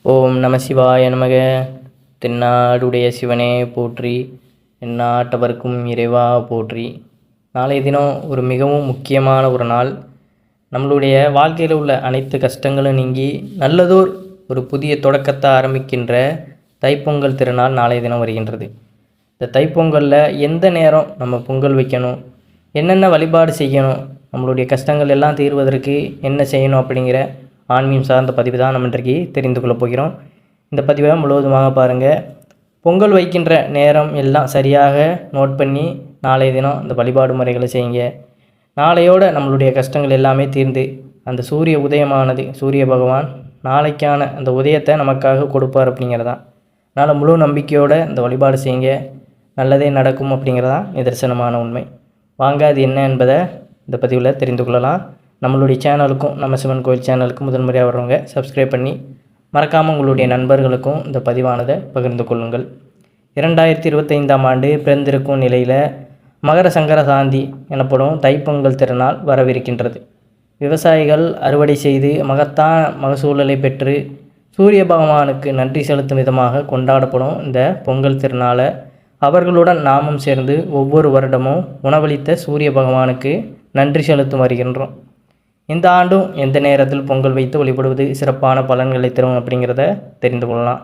ஓம் நம சிவாய நமக. தென்னாடுடைய சிவனே போற்றி, எந்நாட்டவர்க்கும் இறைவா போற்றி. நாளைய தினம் ஒரு மிகவும் முக்கியமான ஒரு நாள். நம்மளுடைய வாழ்க்கையில் உள்ள அனைத்து கஷ்டங்களும் நீங்கி நல்லதோர் ஒரு புதிய தொடக்கத்தை ஆரம்பிக்கின்ற தைப்பொங்கல் திருநாள் நாளைய தினம் வருகின்றது. இந்த தைப்பொங்கலில் எந்த நேரம் நம்ம பொங்கல் வைக்கணும், என்னென்ன வழிபாடு செய்யணும், நம்மளுடைய கஷ்டங்கள் எல்லாம் தீர்வதற்கு என்ன செய்யணும் அப்படிங்கிற ஆன்மீகம் சார்ந்த பதிவு தான் நம்ம இன்றைக்கு தெரிந்து கொள்ளப் போகிறோம். இந்த பதிவை முழுவதுமாக பாருங்கள். பொங்கல் வைக்கின்ற நேரம் எல்லாம் சரியாக நோட் பண்ணி நாளைய தினம் இந்த வழிபாடு முறைகளை செய்யுங்க. நாளையோட நம்மளுடைய கஷ்டங்கள் எல்லாமே தீர்ந்து அந்த சூரிய உதயமானது, சூரிய பகவான் நாளைக்கான அந்த உதயத்தை நமக்காக கொடுப்பார் அப்படிங்கிறதான். அதனால் முழு நம்பிக்கையோடு இந்த வழிபாடு செய்யுங்க, நல்லதே நடக்கும் அப்படிங்கிறதான் நிதர்சனமான உண்மை. வாங்க அது என்ன என்பதை இந்த பதிவில் தெரிந்து கொள்ளலாம். நம்மளுடைய சேனலுக்கும் நம்ம சிவன் கோயில் சேனலுக்கும் முதன்முறையாக வர்றவங்க சப்ஸ்கிரைப் பண்ணி மறக்காமல் உங்களுடைய நண்பர்களுக்கும் இந்த பதிவானதை பகிர்ந்து கொள்ளுங்கள். 2025ஆம் ஆண்டு பிறந்திருக்கும் நிலையில் மகர சங்கரசாந்தி எனப்படும் தைப்பொங்கல் திருநாள் வரவிருக்கின்றது. விவசாயிகள் அறுவடை செய்து மகத்தான மகசூலை பெற்று சூரிய பகவானுக்கு நன்றி செலுத்தும் விதமாக கொண்டாடப்படும் இந்த பொங்கல் திருநாளை அவர்களுடன் நாமும் சேர்ந்து ஒவ்வொரு வருடமும் உணவளித்த சூரிய பகவானுக்கு நன்றி செலுத்தும் வருகின்றோம். இந்த ஆண்டும் எந்த நேரத்தில் பொங்கல் வைத்து வழிபடுவது சிறப்பான பலன்களை தரும் அப்படிங்கிறத தெரிந்து கொள்ளலாம்.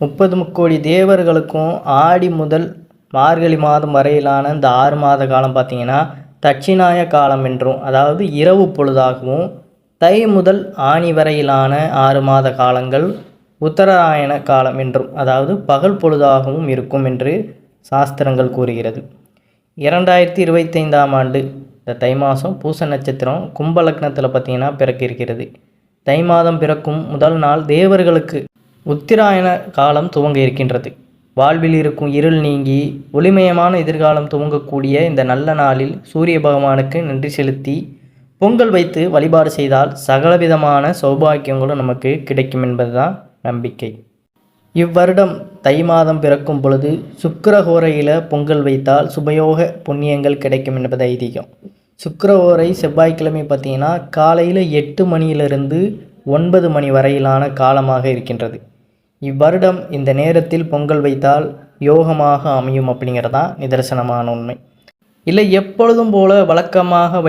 30 முக்கோடி தேவர்களுக்கும் ஆடி முதல் மார்கழி மாதம் வரையிலான இந்த 6 மாத காலம் பார்த்திங்கன்னா தட்சிணாய காலம் என்றும், அதாவது இரவு பொழுதாகவும், தை முதல் ஆணி வரையிலான 6 மாத காலங்கள் உத்தராயண காலம் என்றும், அதாவது பகல் பொழுதாகவும் இருக்கும் என்று சாஸ்திரங்கள் கூறுகிறது. 2025ஆம் ஆண்டு இந்த தை மாதம் பூச நட்சத்திரம் கும்ப லக்னத்தில் பார்த்திங்கன்னா பிறக்க இருக்கிறது. தை மாதம் பிறக்கும் முதல் நாள் தேவர்களுக்கு உத்திராயண காலம் துவங்க இருக்கின்றது. வாழ்வில் இருக்கும் இருள் நீங்கி ஒளிமயமான எதிர்காலம் துவங்கக்கூடிய இந்த நல்ல நாளில் சூரிய பகவானுக்கு நன்றி செலுத்தி பொங்கல் வைத்து வழிபாடு செய்தால் சகலவிதமான சௌபாக்கியங்களும் நமக்கு கிடைக்கும் என்பதுதான் நம்பிக்கை. இவ்வருடம் தை மாதம் பிறக்கும் பொழுது சுக்கிரஹோரையில் பொங்கல் வைத்தால் சுபயோக புண்ணியங்கள் கிடைக்கும் என்பது ஐதீகம். சுக்கிரஹோரை செவ்வாய்க்கிழமை பார்த்திங்கன்னா காலையில் 8 மணியிலிருந்து 9 மணி வரையிலான காலமாக இருக்கின்றது. இவ்வருடம் இந்த நேரத்தில் பொங்கல் வைத்தால் யோகமாக அமையும் அப்படிங்கிறதான் நிதர்சனமான உண்மை. இல்லை எப்பொழுதும் போல் வழக்கமாக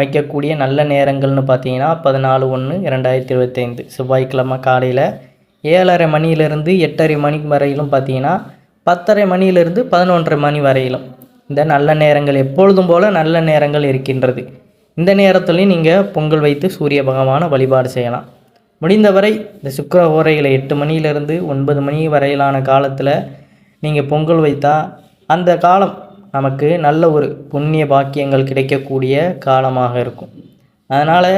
வைக்கக்கூடிய நல்ல நேரங்கள்னு பார்த்தீங்கன்னா 14/1/2025 செவ்வாய்க்கிழமை காலையில் 7:30 மணியிலிருந்து 8:30 மணி வரையிலும், பார்த்தீங்கன்னா 10:30 மணியிலிருந்து 11:30 மணி வரையிலும் இந்த நல்ல நேரங்கள், எப்பொழுதும் போல் நல்ல நேரங்கள் இருக்கின்றது. இந்த நேரத்துலையும் நீங்கள் பொங்கல் வைத்து சூரிய பகவானை வழிபாடு செய்யலாம். முடிந்தவரை இந்த சுக்கிரஹோரையில் 8 மணியிலிருந்து 9 மணி வரையிலான காலத்தில் நீங்கள் பொங்கல் வைத்தால் அந்த காலம் நமக்கு நல்ல ஒரு புண்ணிய பாக்கியங்கள் கிடைக்கக்கூடிய காலமாக இருக்கும். அதனால்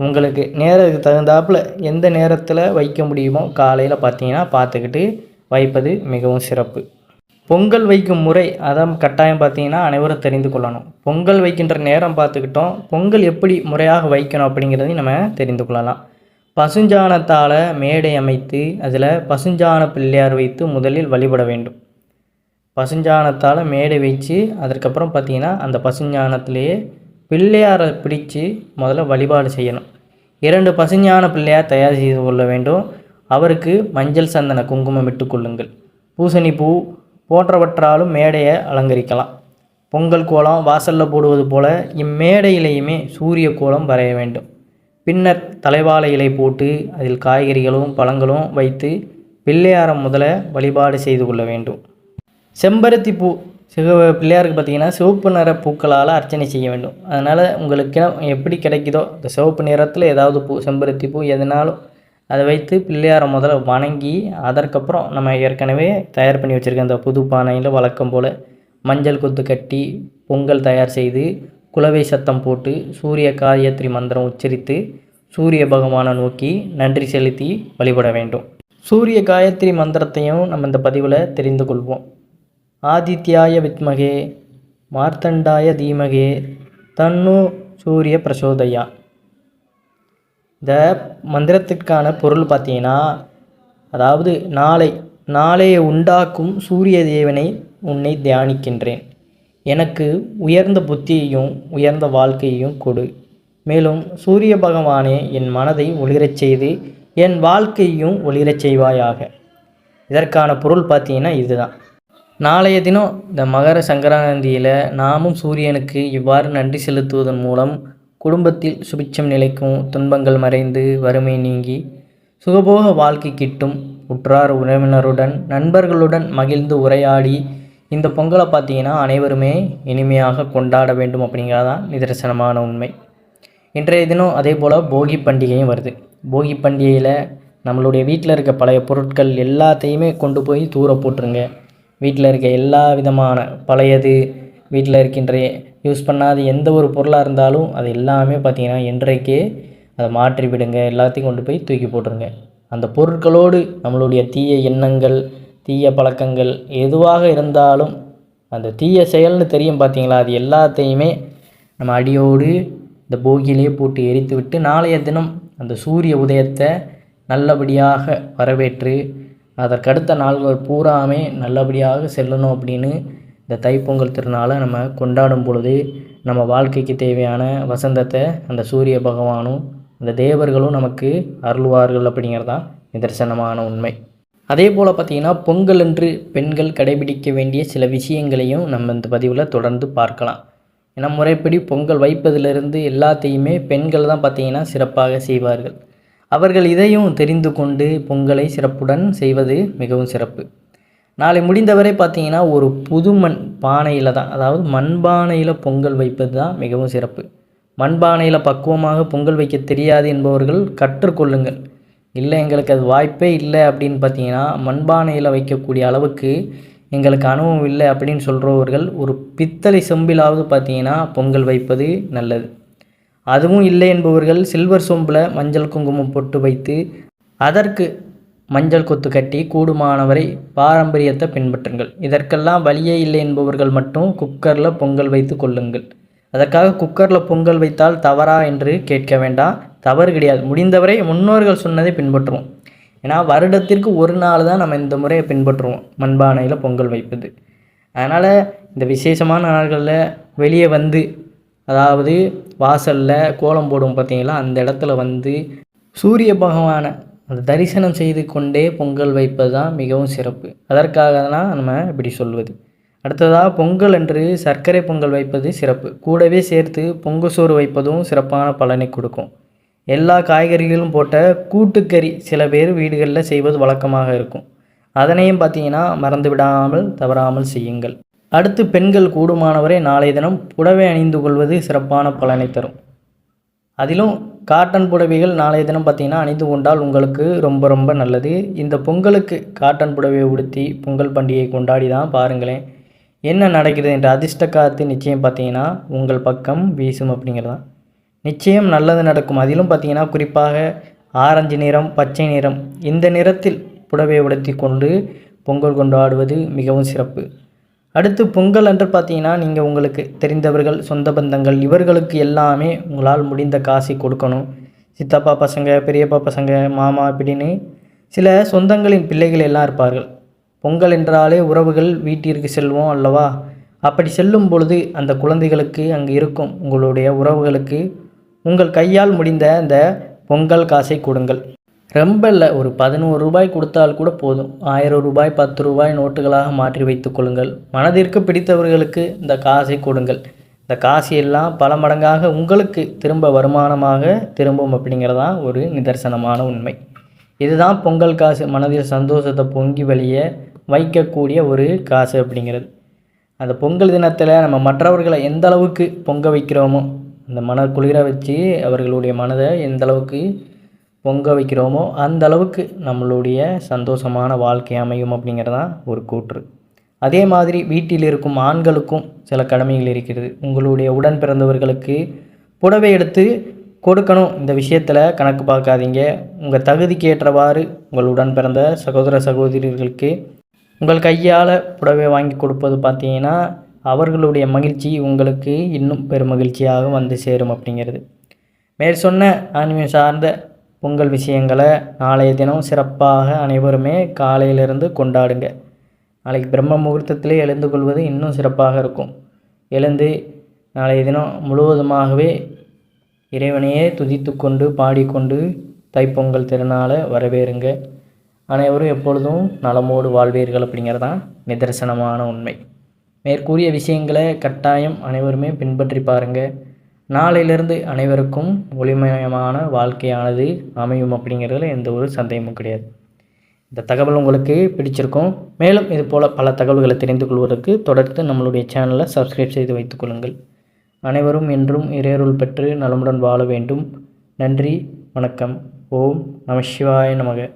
உங்களுக்கு நேரத்துக்கு தகுந்தாப்பில் எந்த நேரத்தில் வைக்க முடியுமோ காலையில் பார்த்தீங்கன்னா பார்த்துக்கிட்டு வைப்பது மிகவும் சிறப்பு. பொங்கல் வைக்கும் முறை அதான் கட்டாயம் பார்த்தீங்கன்னா அனைவரும் தெரிந்து கொள்ளணும். பொங்கல் வைக்கின்ற நேரம் பார்த்துக்கிட்டோம், பொங்கல் எப்படி முறையாக வைக்கணும் அப்படிங்கிறதையும் நம்ம தெரிந்து கொள்ளலாம். பசுஞ்சாணத்தால் மேடை அமைத்து அதில் பசுஞ்சாண பிள்ளையார் வைத்து முதலில் வழிபட வேண்டும். பசுஞ்சாணத்தால் மேடை வச்சு அதற்கப்புறம் பார்த்திங்கன்னா அந்த பசுஞ்சாணத்திலேயே பிள்ளையாரை பிடித்து முதல்ல வழிபாடு செய்யணும். 2 பசுஞ்சாண பிள்ளையார் தயார் செய்து கொள்ள வேண்டும். அவருக்கு மஞ்சள் சந்தன குங்குமம் இட்டு கொள்ளுங்கள். பூசணி பூ போன்றவற்றாலும் மேடையை அலங்கரிக்கலாம். பொங்கல் கோலம் வாசலில் போடுவது போல இம்மேடையிலேயுமே சூரிய கோலம் வரைய வேண்டும். பின்னர் தலைவாழை இலை போட்டு அதில் காய்கறிகளும் பழங்களும் வைத்து பிள்ளையாரம் முதல வழிபாடு செய்து கொள்ள வேண்டும். செம்பருத்தி பூ பிள்ளையாருக்கு பார்த்திங்கன்னா சிவப்பு நிற பூக்களால் அர்ச்சனை செய்ய வேண்டும். அதனால் உங்களுக்கு எப்படி கிடைக்குதோ இந்த சிவப்பு நிறத்தில் ஏதாவது பூ, செம்பருத்தி பூ எதுனாலும் அதை வைத்து பிள்ளையாரை முதல்ல வணங்கி அதற்கப்புறம் நம்ம ஏற்கனவே தயார் பண்ணி வச்சுருக்க அந்த புது பானையில் வழக்கம் போல் மஞ்சள் கொத்து கட்டி பொங்கல் தயார் செய்து குலவை சத்தம் போட்டு சூரிய காயத்ரி மந்திரம் உச்சரித்து சூரிய பகவானை நோக்கி நன்றி செலுத்தி வழிபட வேண்டும். சூரிய காயத்ரி மந்திரத்தையும் நம்ம இந்த பதிவில் தெரிந்து கொள்வோம். ஆதித்யாய வித்மகே மார்த்தண்டாய தீமகே தன்னு சூரிய பிரசோதயா. இந்த மந்திரத்திற்கான பொருள் பார்த்தீங்கன்னா, அதாவது நாளைய உண்டாக்கும் சூரிய தேவனை உன்னை தியானிக்கின்றேன். எனக்கு உயர்ந்த புத்தியையும் உயர்ந்த வாழ்க்கையையும் கொடு. மேலும் சூரிய பகவானே என் மனதை ஒளிரச் செய்து என் வாழ்க்கையும் ஒளிரச் செய்வாயாக. இதற்கான பொருள் பார்த்தீங்கன்னா இதுதான். நாளைய தினம் இந்த மகர சங்கராந்தியில் நாமும் சூரியனுக்கு இவ்வாறு நன்றி செலுத்துவதன் மூலம் குடும்பத்தில் சுபிட்சம் நிலைக்கும், துன்பங்கள் மறைந்து வறுமை நீங்கி சுகபோக வாழ்க்கை கிட்டும். உற்றார் உறவினருடன் நண்பர்களுடன் மகிழ்ந்து உரையாடி இந்த பொங்கலை பார்த்தீங்கன்னா அனைவருமே இனிமையாக கொண்டாட வேண்டும் அப்படிங்கிறதான் நிதர்சனமான உண்மை. இன்றைய தினம் அதே போல் போகி பண்டிகையும் வருது. போகி பண்டிகையில் நம்மளுடைய வீட்டில் இருக்க பழைய பொருட்கள் எல்லாத்தையுமே கொண்டு போய் தூர போட்டுருங்க. வீட்டில் இருக்க எல்லா விதமான பழையது, வீட்டில் இருக்கின்ற யூஸ் பண்ணாத எந்த ஒரு பொருளாக இருந்தாலும் அது எல்லாமே பார்த்திங்கன்னா இன்றைக்கே அதை மாற்றி விடுங்க. எல்லாத்தையும் கொண்டு போய் தூக்கி போட்டுருங்க. அந்த பொருட்களோடு நம்மளுடைய தீய எண்ணங்கள், தீய பழக்கங்கள் எதுவாக இருந்தாலும் அந்த தீய செயல்னு தெரியும் பார்த்தீங்களா, அது எல்லாத்தையுமே நம்ம அடியோடு இந்த போகியிலே போட்டு எரித்து விட்டு நாளைய தினம் அந்த சூரிய உதயத்தை நல்லபடியாக வரவேற்று அதற்கடுத்த நாள்கள் பூராமே நல்லபடியாக செல்லணும் அப்படின்னு இந்த தைப்பொங்கல் திருநாளை நம்ம கொண்டாடும் பொழுது நம்ம வாழ்க்கைக்கு தேவையான வசந்தத்தை அந்த சூரிய பகவானும் அந்த தேவர்களும் நமக்கு அருள்வார்கள் அப்படிங்கிறதான் நிதர்சனமான உண்மை. அதே போல் பார்த்திங்கன்னா பொங்கல் அன்று பெண்கள் கடைபிடிக்க வேண்டிய சில விஷயங்களையும் நம்ம இந்த பதிவில் தொடர்ந்து பார்க்கலாம். ஏன்னா முறைப்படி பொங்கல் வைப்பதிலிருந்து எல்லாத்தையுமே பெண்கள் தான் பார்த்திங்கன்னா சிறப்பாக செய்வார்கள். அவர்கள் இதையும் தெரிந்து கொண்டு பொங்கலை சிறப்புடன் செய்வது மிகவும் சிறப்பு. நாளை முடிந்தவரை பார்த்திங்கன்னா ஒரு புது மண் பானையில் தான், அதாவது மண்பானையில் பொங்கல் வைப்பது தான் மிகவும் சிறப்பு. மண்பானையில் பக்குவமாக பொங்கல் வைக்க தெரியாது என்பவர்கள் கற்றுக்கொள்ளுங்கள். இல்லை எங்களுக்கு அது வாய்ப்பே இல்லை அப்படின்னு பார்த்தீங்கன்னா மண்பானையில் வைக்கக்கூடிய அளவுக்கு எங்களுக்கு அனுபவம் இல்லை அப்படின்னு சொல்கிறவர்கள் ஒரு பித்தளை செம்பிலாவது பார்த்தீங்கன்னா பொங்கல் வைப்பது நல்லது. அதுவும் இல்லை என்பவர்கள் சில்வர் சொம்பில் மஞ்சள் குங்குமம் போட்டு வைத்து அதற்கு மஞ்சள் கொத்து கட்டி கூடுமானவரை பாரம்பரியத்தை பின்பற்றுங்கள். இதற்கெல்லாம் வழியே இல்லை என்பவர்கள் மட்டும் குக்கரில் பொங்கல் வைத்து கொள்ளுங்கள். அதற்காக குக்கரில் பொங்கல் வைத்தால் தவறா என்று கேட்க வேண்டாம், தவறு கிடையாது. முடிந்தவரை முன்னோர்கள் சொன்னதை பின்பற்றுவோம். ஏன்னா வருடத்திற்கு ஒரு நாள் தான் நம்ம இந்த முறையை பின்பற்றுவோம் மண்பானையில் பொங்கல் வைப்பது. அதனால் இந்த விசேஷமான நாட்களில் வெளியே வந்து, அதாவது வாசலில் கோலம் போடுவோம் பார்த்தீங்களா, அந்த இடத்துல வந்து சூரிய பகவானை அந்த தரிசனம் செய்து கொண்டே பொங்கல் வைப்பது தான் மிகவும் சிறப்பு. அதற்காக தான் நம்ம இப்படி சொல்வது. அடுத்ததாக பொங்கல் அன்று சர்க்கரை பொங்கல் வைப்பது சிறப்பு. கூடவே சேர்த்து பொங்கசோறு வைப்பதும் சிறப்பான பலனை கொடுக்கும். எல்லா காய்கறிகளும் போட்ட கூட்டுக்கறி சில பேர் வீடுகளில் செய்வது வழக்கமாக இருக்கும். அதனையும் பார்த்தீங்கன்னா மறந்து விடாமல் தவறாமல் செய்யுங்கள். அடுத்து பெண்கள் கூடுமானவரை நாளைய தினம் புடவை அணிந்து கொள்வது சிறப்பான பலனை தரும். அதிலும் காட்டன் புடவைகள் நாளைய தினம் பார்த்திங்கன்னா அணிந்து கொண்டால் உங்களுக்கு ரொம்ப ரொம்ப நல்லது. இந்த பொங்கலுக்கு காட்டன் புடவையை உடுத்தி பொங்கல் பண்டிகையை கொண்டாடி தான் பாருங்களேன் என்ன நடக்குது என்ற அதிர்ஷ்ட காத்து நிச்சயம் பார்த்திங்கன்னா உங்கள் பக்கம் வீசும் அப்படிங்கிறதான். நிச்சயம் நல்லது நடக்கும். அதிலும் பார்த்திங்கன்னா குறிப்பாக ஆரஞ்சு நிறம், பச்சை நிறம் இந்த நிறத்தில் புடவையை உடுத்தி கொண்டு பொங்கல் கொண்டாடுவது மிகவும் சிறப்பு. அடுத்து பொங்கல் அன்று பார்த்தீங்கன்னா நீங்கள் உங்களுக்கு தெரிந்தவர்கள், சொந்த பந்தங்கள் இவர்களுக்கு எல்லாமே உங்களால் முடிந்த காசை கொடுக்கணும். சித்தப்பா பசங்க, பெரியப்பா பசங்க, மாமா இப்படின்னு சில சொந்தங்களின் பிள்ளைகள் எல்லாம் இருப்பார்கள். பொங்கல் என்றாலே உறவுகள் வீட்டிற்கு செல்வோம் அல்லவா? அப்படி செல்லும் பொழுது அந்த குழந்தைகளுக்கு அங்கு இருக்கும் உங்களுடைய உறவுகளுக்கு உங்கள் கையால் முடிந்த அந்த பொங்கல் காசை கொடுங்கள். ரொம்ப இல்லை, ஒரு 11 ரூபாய் கொடுத்தால் கூட போதும். 1000 ரூபாய், 10 ரூபாய் நோட்டுகளாக மாற்றி வைத்து கொள்ளுங்கள். மனதிற்கு பிடித்தவர்களுக்கு இந்த காசை கொடுங்கள். இந்த காசு எல்லாம் பல மடங்காக உங்களுக்கு திரும்ப வருமானமாக திரும்பும் அப்படிங்கிறதான் ஒரு நிதர்சனமான உண்மை. இதுதான் பொங்கல் காசு, மனதில் சந்தோஷத்தை பொங்கி வழிய வைக்கக்கூடிய ஒரு காசு அப்படிங்கிறது. அந்த பொங்கல் தினத்தில் நம்ம மற்றவர்களை எந்த அளவுக்கு பொங்க வைக்கிறோமோ, அந்த மன குளிர வச்சு அவர்களுடைய மனதை எந்த அளவுக்கு பொங்க வைக்கிறோமோ அந்த அளவுக்கு நம்மளுடைய சந்தோஷமான வாழ்க்கை அமையும் அப்படிங்கிறதான் ஒரு கூற்று. அதே மாதிரி வீட்டில் இருக்கும் ஆண்களுக்கும் சில கடமைகள் இருக்கிறது. உங்களுடைய உடன் பிறந்தவர்களுக்கு புடவை எடுத்து கொடுக்கணும். இந்த விஷயத்தில் கணக்கு பார்க்காதீங்க. உங்கள் தகுதிக்கு ஏற்றவாறு உங்கள் உடன் பிறந்த சகோதர சகோதரிகளுக்கு உங்கள் கையால் புடவை வாங்கி கொடுப்பது பார்த்தீங்கன்னா அவர்களுடைய மகிழ்ச்சி உங்களுக்கு இன்னும் பெரும் மகிழ்ச்சியாக வந்து சேரும் அப்படிங்கிறது. மேற் சொன்ன ஆன்மீகம் சார்ந்த பொங்கல் விஷயங்களை நாளைய தினம் சிறப்பாக அனைவருமே காலையிலிருந்து கொண்டாடுங்க. நாளைக்கு பிரம்ம முகூர்த்தத்திலே எழுந்து கொள்வது இன்னும் சிறப்பாக இருக்கும். எழுந்து நாளைய தினம் முழுவதுமாகவே இறைவனையே துதித்து கொண்டு பாடிக்கொண்டு தைப்பொங்கல் திருநாளை வரவேறுங்க. அனைவரும் எப்பொழுதும் நலமோடு வாழ்வீர்கள் அப்படிங்கிறதான் நிதர்சனமான உண்மை. மேற்கூறிய விஷயங்களை கட்டாயம் அனைவருமே பின்பற்றி பாருங்கள். நாளையிலிருந்து அனைவருக்கும் ஒளிமயமான வாழ்க்கையானது அமையும் அப்படிங்கிறதுல எந்த ஒரு சந்தேகமும் கிடையாது. இந்த தகவல் உங்களுக்கு பிடிச்சிருக்கும். மேலும் இது போல் பல தகவல்களை தெரிந்து கொள்வதற்கு தொடர்ந்து நம்மளுடைய சேனலை சப்ஸ்கிரைப் செய்து வைத்துக்கொள்ளுங்கள். அனைவரும் என்றும் இறையருள் பெற்று நலமுடன் வாழ வேண்டும். நன்றி, வணக்கம். ஓம் நம சிவாய நமக.